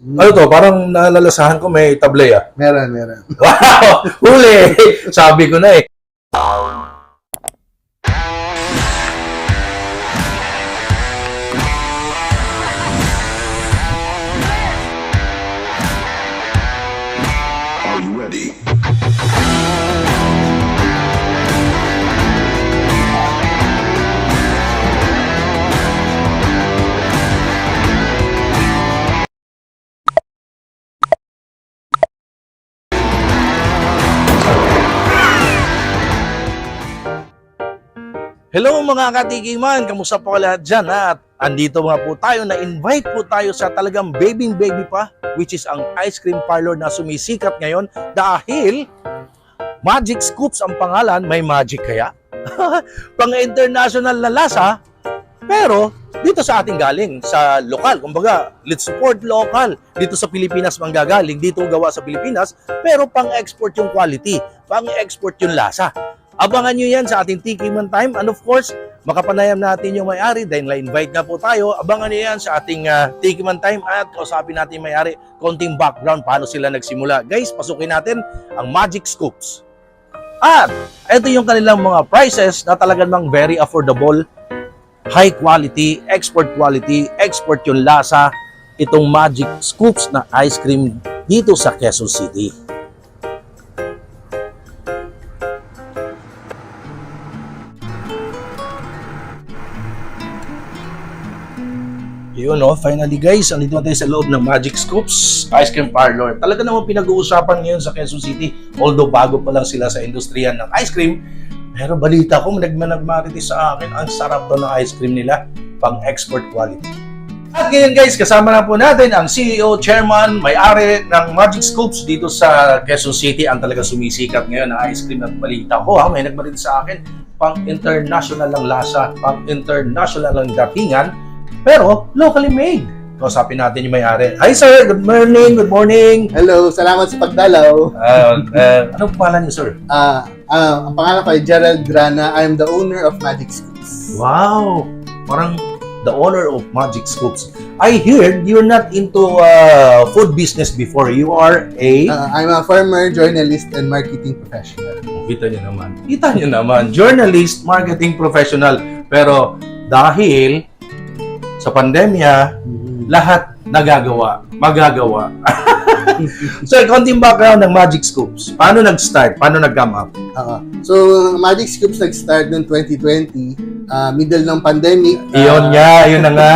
Ano to? Parang nalalasahan ko may tablay ah. Meron. Wow! Huli! Sabi ko na eh. Are you ready? Hello mga katikiman! Kamusta po lahat dyan? At andito nga po tayo, na-invite po tayo sa talagang baby pa, which is ang ice cream parlor na sumisikat ngayon dahil Magic Scoops ang pangalan. May magic kaya? Pang-international na lasa, pero dito sa ating galing, sa lokal. Kumbaga, let's support local. Dito sa Pilipinas manggagaling, dito gawa sa Pilipinas, pero pang-export yung quality, pang-export yung lasa. Abangan nyo yan sa ating Tikiman Time, and of course, makapanayam natin yung may-ari dahil na-invite nga po tayo. Abangan nyo yan sa ating Tikiman Time at kausapin natin yung may-ari, konting background, paano sila nagsimula. Guys, pasukin natin ang Magic Scoops. At ito yung kanilang mga prices na talagang very affordable, high quality, export yung lasa, itong Magic Scoops na ice cream dito sa Quezon City. Yun no, finally guys, andito na tayo sa loob ng Magic Scoops Ice Cream Parlor. Talaga naman pinag-uusapan ngayon sa Quezon City, although bago pa lang sila sa industriya ng ice cream, pero balita ko, nagmaritis sa akin, ang sarap to ng ice cream nila, pang export quality. At ngayon guys, kasama na po natin ang CEO, Chairman, may-ari ng Magic Scoops dito sa Quezon City, ang talaga sumisikat ngayon na ice cream. At balita ko, may nagmaritis sa akin, pang international lang lasa, pang international lang datingan, pero locally made. Kausapin natin yung may-ari. Hi sir, good morning. Hello, salamat sa pagdalaw. Anong pangalan niyo sir? Ang pangalan ko ay Gerald Grana. I am the owner of Magic Scoops. Wow, parang the owner of Magic Scoops. I heard you're not into food business before. You are a... I'm a former journalist and marketing professional. Kita niyo naman. Journalist, marketing professional. Pero dahil sa pandemya, lahat magagawa. So, konting background ng Magic Scoops. Paano nag-start? Paano nag-come up? So, Magic Scoops nag-start noong 2020, middle ng pandemic. Yun na nga.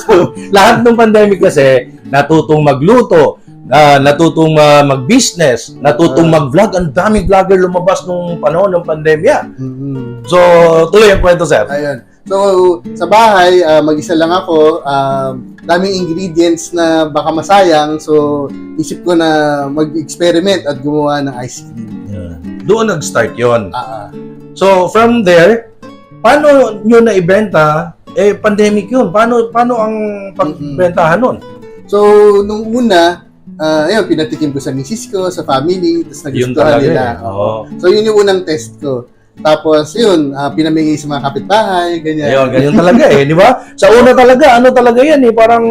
So, lahat ng pandemic kasi, natutong magluto, natutong mag-business, natutong mag-vlog. Ang daming vlogger lumabas nung panahon ng pandemya. So, tuloy ang kwento, sir. Ayun. So, sa bahay, mag-isa lang ako. Daming ingredients na baka masayang. So, isip ko na mag-experiment at gumawa ng ice cream. Yeah. Doon nag-start yon. So, from there, paano nyo na-ibenta? Pandemic yun. Paano ang pagbentahan nun? So, nung una, ayun, pinatikim ko sa misis ko, sa family, tapos nagustuhan nila. So, yun yung unang test ko. Tapos, yun, pinamigay sa mga kapitbahay, ganyan. Ayun, ganyan talaga di ba? Sa una talaga, ano talaga yan parang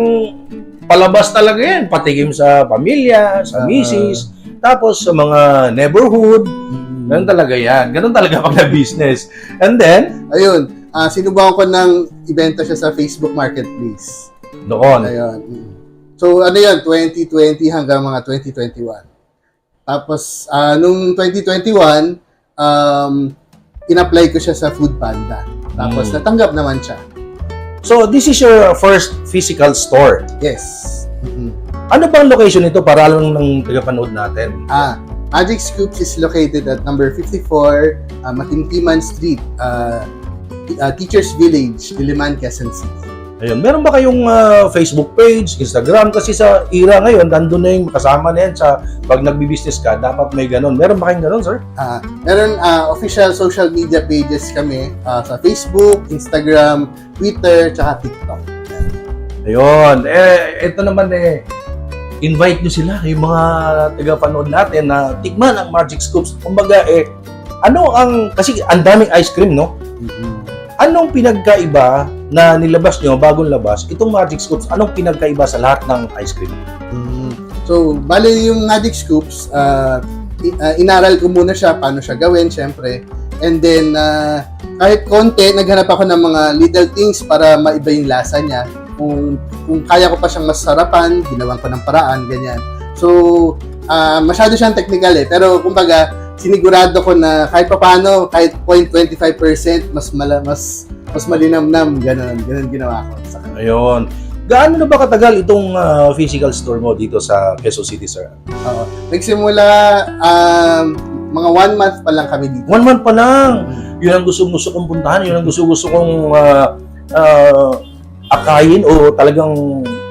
palabas talaga yan. Patikim sa pamilya, sa misis, tapos sa mga neighborhood. Ganun talaga yan. Ganun talaga pag na-business. And then, ayun, sinubukan ko ng ibenta siya sa Facebook Marketplace. Doon. Ayun. So, ano yan, 2020 hanggang mga 2021. Tapos, nung 2021, in-apply ko siya sa Food Panda. Tapos, natanggap naman siya. So, this is your first physical store. Yes. Ano bang location nito para lang ng tagapanood natin? Magic Scoops is located at number 54, Matimtiman Street, Teachers Village, Diliman, Quezon City. Ayun. Meron ba kayong Facebook page, Instagram? Kasi sa era ngayon, nandun na yung kasama na yan sa pag nagbi-business ka, dapat may ganun. Meron ba kayong ganun, sir? Meron official social media pages kami sa Facebook, Instagram, Twitter, tsaka TikTok. Ayun. Ito naman invite nyo sila, yung mga tagapanood natin na tikman ang Magic Scoops. Kumbaga kasi ang daming ice cream, no? Anong pinagkaiba na nilabas nyo, bagong labas, itong Magic Scoops, anong pinagkaiba sa lahat ng ice cream? So, bali yung Magic Scoops, inaral ko muna siya, paano siya gawin, syempre. And then, kahit konti, naghanap ako ng mga little things para maiba yung lasa niya. Kung kaya ko pa siyang masarapan, ginawan ko ng paraan, ganyan. So, masyado siyang technical pero kumbaga, sinigurado ko na kahit paano, kahit 0.25%, mas malinamnam, ganun ginawa ko. Ayun. Gaano na ba katagal itong physical store mo dito sa Quezon City, sir? Oo. Nagsimula, mga 1 month pa lang kami dito. 1 month pa lang. Yun ang gusto kong puntahan. Yun ang gusto kong akayin o talagang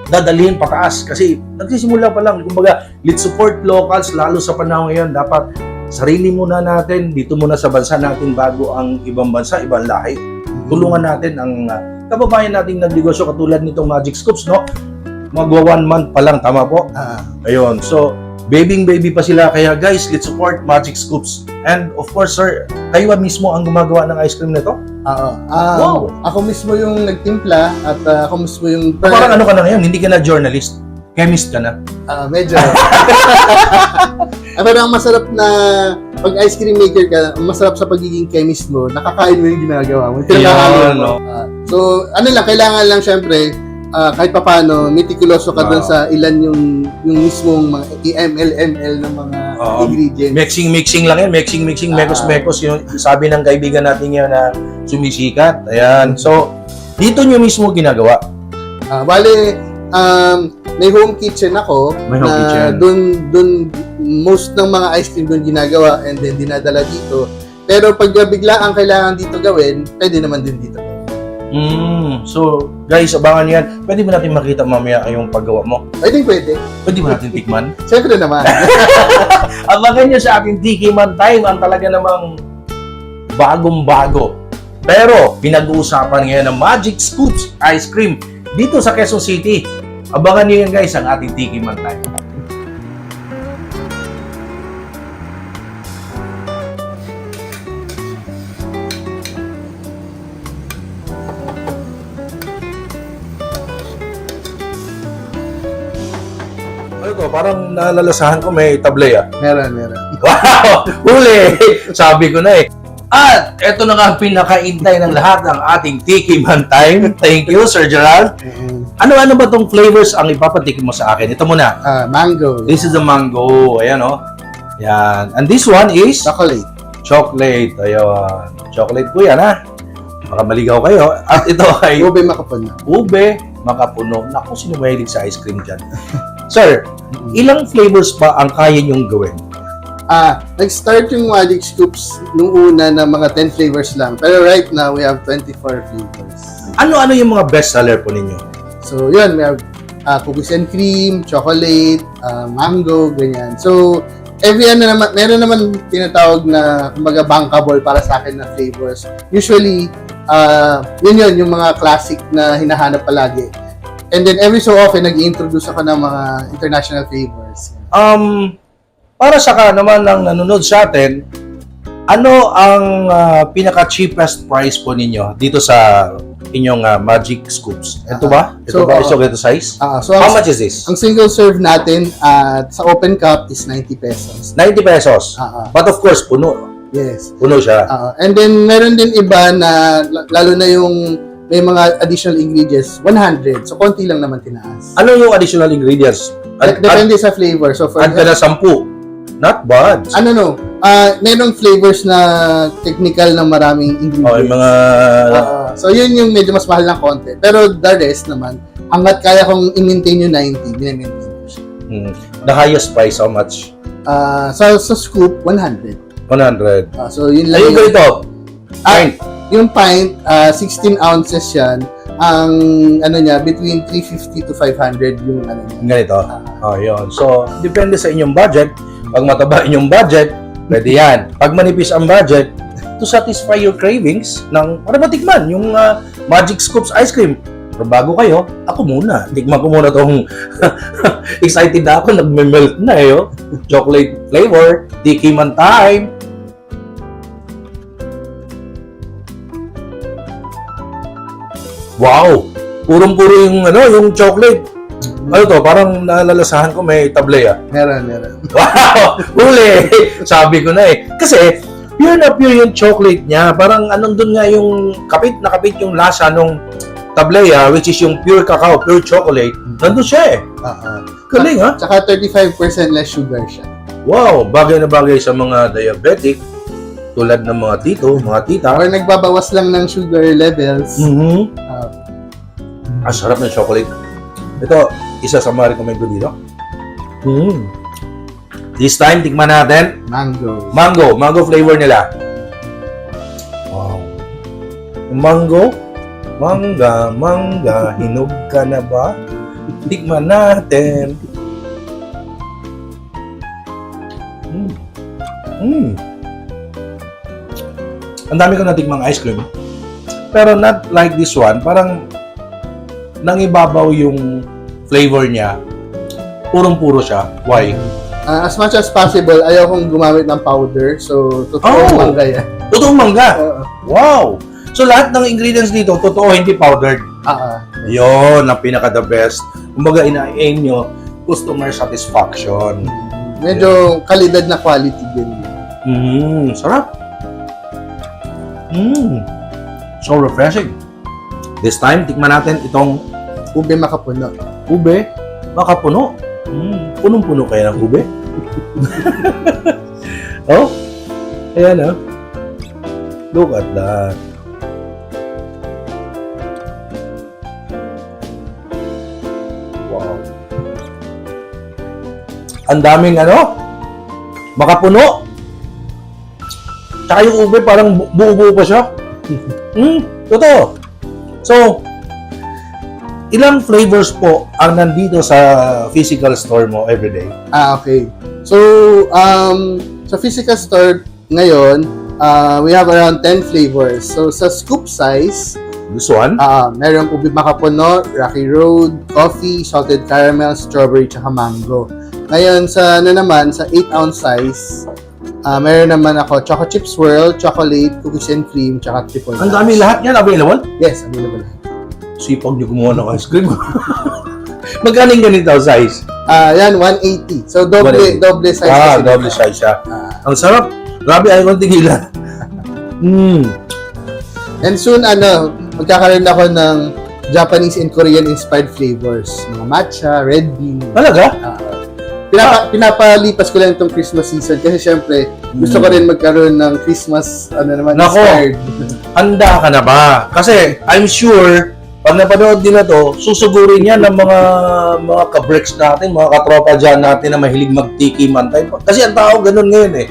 dadalhin pataas. Kasi nagsisimula pa lang. Kumbaga, let's support locals, lalo sa panahon ngayon. Dapat sarili muna natin, dito muna sa bansa natin bago ang ibang bansa, ibang lahi. Tulungan natin ang kababayan nating nagnegosyo katulad nitong Magic Scoops, no? Magwa 1 month pa lang, tama po? Ayun, so, baby pa sila. Kaya guys, let's support Magic Scoops. And of course, sir, kayo mismo ang gumagawa ng ice cream nito? Wow. Ako mismo yung nagtimpla at ako mismo yung... Parang ano ka na ngayon, hindi ka na journalist. Chemist ka na. Medyo. Pero ang masarap na pag ice cream maker ka, ang masarap sa pagiging chemist mo, nakakain mo yung ginagawa mo. Yun, no? So, kailangan lang syempre, kahit papaano, meticuloso ka doon sa ilan yung mismong mga ml ng mga ingredients. Mixing lang yan. Mixing, mekos. Yung sabi ng kaibigan natin yun na sumisikat. Ayan. So, dito nyo mismo ginagawa. Bale, may home kitchen ako. May home kitchen. Doon most ng mga ice cream doon ginagawa and then dinadala dito. Pero pag bigla ang kailangan dito gawin, pwede naman din dito. So, guys, abangan nyo yan. Pwede ba natin makita mamaya yung paggawa mo? Pwede. Pwede ba natin tikman? Siyempre naman. Abangan nyo sa ating Tiki Man Time ang talaga namang bagong-bago. Pero, pinag-uusapan ngayon ng Magic Scoops Ice Cream dito sa Quezon City. Abangan nyo yan guys, ang ating Tiki Man Time. Ano to? Parang nalalasahan ko may tablay Meron. Wow! Huli! Sabi ko na At eto na nga ang pinakaintay ng lahat ng ating Tiki Man Time. Thank you, Sir Gerald. Ano ba tong flavors ang ipapatikim mo sa akin? Ito muna. Mango. This is the mango. Ayan, Yan. And this one is? Chocolate. Ayun. Chocolate po yan, Baka maligaw kayo. At ito ay... Ube makapuno. Naku, sino mahilig sa ice cream dyan? Sir, ilang flavors pa ang kaya niyong gawin? Nag-start yung Magic Scoops nung una na mga 10 flavors lang. Pero right now, we have 24 flavors. Ano yung mga best seller po ninyo? So, yun. We have cookies and cream, chocolate, mango, ganyan. So, meron naman tinatawag na kumbaga bankable para sa akin na flavors. Usually, yun yung mga classic na hinahanap palagi. And then every so often, nag-introduce ako ng mga international flavors. Para sa naman ng nanonood sa atin, ano ang pinaka-cheapest price po ninyo dito sa inyong Magic Scoops? Ito ba? Ito size? So how much is this? Ang single serve natin sa open cup is 90 pesos. 90 pesos? But of course, puno. Yes. Puno siya. And then, meron din iba na, lalo na yung may mga additional ingredients, 100. So, konti lang naman tinaas. Ano yung additional ingredients? Depende sa flavor. So, for na 10. Not bad. Merong flavors na technical na maraming ingredients. Yung mga... so, yun yung medyo mas mahal ng konti. Pero the rest naman, hanggat kaya kong i-maintain yung 90, bine-maintain ko siya. The highest price, how much? Sa scoop, 100. 100. So, yun lang. Ayun ganito. Pint. Yung pint, 16 ounces yan. Ang niya, between 350 to 500 yung niya. Ganito. Yun. So, depende sa inyong budget. Pag mataba inyong budget, pwede yan. Pag manipis ang budget, to satisfy your cravings para matikman yung Magic Scoops ice cream. Pero bago kayo, ako muna. Tikman ko muna tong excited na ako. Nagme-melt na Chocolate flavor. Tiki Man Time. Wow! Purong-puro yung, yung chocolate. Ano to? Parang nalalasahan ko may tableya. Meron. Wow! Huli! Sabi ko na eh. Kasi, pure na pure yung chocolate niya. Parang anong dun nga yung kapit na kapit yung lasa nung tableya, which is yung pure cacao, pure chocolate. Nandun siya eh. Galing ha? Tsaka 35% less sugar siya. Wow! Bagay na bagay sa mga diabetic, tulad ng mga tito, mga tita. Or nagbabawas lang ng sugar levels. Ang sarap ng chocolate. Ito, isa sa mga recommend ko dito. This time, tikman natin. Mango flavor nila. Wow. Mango, mangga, hinog ka na ba? Tikman natin. Ang dami ko natikmang ice cream. Pero not like this one. Parang nangibabaw yung flavor niya. Purong-puro siya. Why? As much as possible, ayaw kong gumamit ng powder. So, totoong mangga yan. Totoong mangga? Wow! So, lahat ng ingredients dito, totoo, hindi powdered. Yun, ang pinaka-the best. Kumbaga, ina-aim nyo, customer satisfaction. Medyo kalidad na quality din. Sarap. So refreshing. This time, tikman natin itong Ube makapuno. ube makapuno. Punong-puno kaya ng ube. Oh, ayan ah. Look at that. Wow. Ang daming makapuno. Tsaka yung ube parang buo-buo pa siya. Totoo. So, ilang flavors po ang nandito sa physical store mo everyday? Okay. So, sa physical store ngayon, we have around 10 flavors. So, sa scoop size, This one? merong ube makapuno, Rocky Road, coffee, salted caramel, strawberry, tsaka mango. Ngayon, sa sa 8-ounce size, meron naman ako Choco Chip Swirl, chocolate, cookies and cream, tsaka triple Ang nuts. dami lahat yan available? Yes, available. Sipag niyo gumawa ng ice cream. Magkano yung ganito size? Yan, 180. So, doble size. kasi Double dito. size siya. Ang sarap. Grabe, ayaw kong tigilan. And soon, magkakaroon ako ng Japanese and Korean inspired flavors. Mga matcha, red bean. Talaga? Pinapalipas ko lang itong Christmas season kasi syempre, gusto ko rin magkaroon ng Christmas, Nako. inspired. Handa ka na ba? Kasi I'm sure, pag napanood din na to, susugurin yan ng mga ka-breaks natin, mga katropa dyan natin na mahilig mag-tiki man tayo. Kasi ang tao ganun ngayon eh.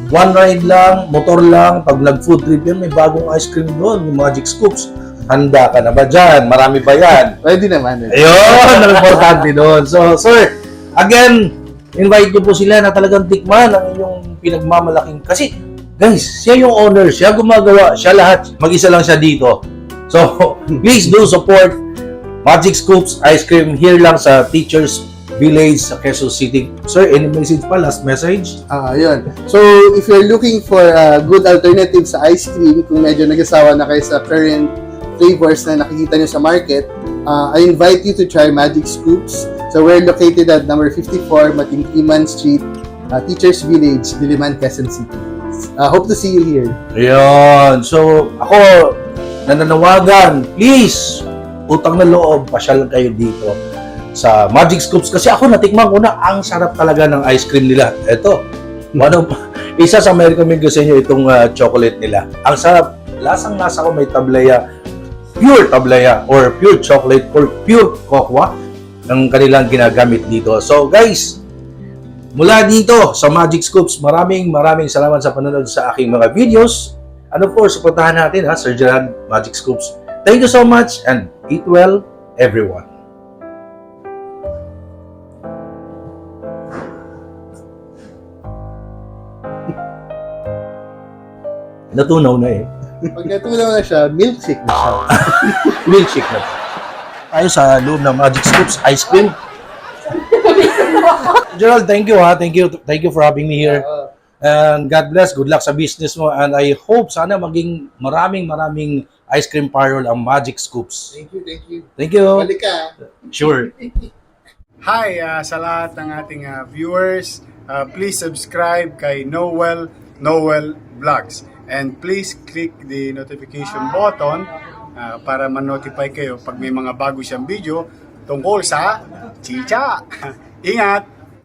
One ride lang, motor lang, pag nag-food trip yan, may bagong ice cream doon, yung Magic Scoops. Handa ka na ba dyan? Marami ba yan? Ready naman. Ayun, ang importante doon. So, sir, again, invite niyo po sila na talagang tikman ang inyong pinagmamalaking. Kasi, guys, siya yung owner, siya gumagawa, siya lahat. Mag-isa lang siya dito. So, please do support Magic Scoops Ice Cream here lang sa Teachers Village sa Quezon City. Sir, any message pa? Last message? Yun. So, if you're looking for a good alternative sa ice cream, kung medyo nag-asawa na kayo sa current flavors na nakikita nyo sa market, I invite you to try Magic Scoops. So, we're located at number 54, Matingkiman Street, Teachers Village, Diliman, Quezon City. Hope to see you here. Ayun. So, ako, nananawagan, please, utang na loob, pasyal kayo dito sa Magic Scoops. Kasi ako, natikman ko na, ang sarap talaga ng ice cream nila. Ito, isa sa may recommend ko sa inyo itong chocolate nila. Ang sarap, lasang-lasa ko may tableya, pure tableya, or pure chocolate, or pure cocoa ng kanilang ginagamit dito. So guys, mula dito sa Magic Scoops, maraming salamat sa panonood sa aking mga videos. And of course, supportahan natin Sir Gerald, Magic Scoops. Thank you so much and eat well, everyone. Natunaw na eh. Pag natunaw na siya, milkshake na siya. Milkshake na. Tayo sa loob ng Magic Scoops Ice Cream. Gerald, thank you ha. Thank you for having me here. And God bless, good luck sa business mo. And I hope sana maging maraming ice cream parlor ang Magic Scoops. Thank you, thank you. Thank you. Balik ka. Sure. Hi sa lahat ng ating viewers. Please subscribe kay Noel Vlogs. And please click the notification button para ma-notify kayo pag may mga bago siyang video tungkol sa chicha. Ingat!